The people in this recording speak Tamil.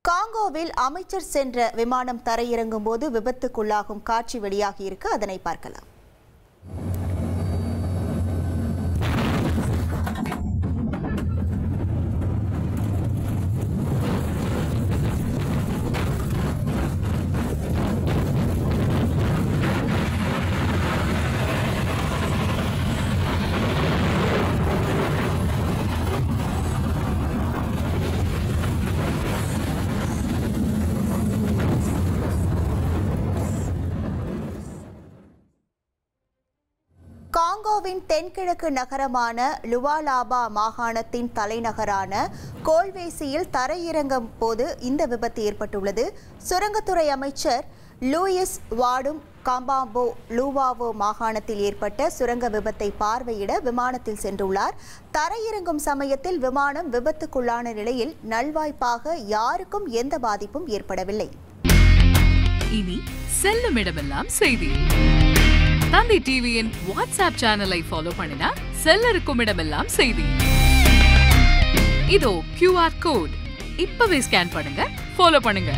காங்கோவில் அமைச்சர் சென்ற விமானம் தரையிறங்கும் போது விபத்துக்குள்ளாகும் காட்சி வெளியாகி இருக்கு. அதனை பார்க்கலாம். காங்கோவின் தென்கிழக்கு நகரமான லுவாலாபா மாகாணத்தின் தலைநகரான கோல்வேசியில் தரையிறங்கும் போது இந்த விபத்து ஏற்பட்டுள்ளது. சுரங்கத்துறை அமைச்சர் லூயிஸ் வாடும் காம்பாம்போ லூவாவோ மாகாணத்தில் ஏற்பட்ட சுரங்க விபத்தை பார்வையிட விமானத்தில் சென்றுள்ளார். தரையிறங்கும் சமயத்தில் விமானம் விபத்துக்குள்ளான நிலையில் நல்வாய்ப்பாக யாருக்கும் எந்த பாதிப்பும் ஏற்படவில்லை. இனி செல்லும் இடமெல்லாம் செய்தி. தந்தி டிவியின் வாட்ஸ்அப் சேனலை ஃபாலோ பண்ணினா செல்லருக்கும் இடமெல்லாம் செய்தி. இதோ QR கோட் இப்பவே ஸ்கேன் பண்ணுங்க, ஃபாலோ பண்ணுங்க.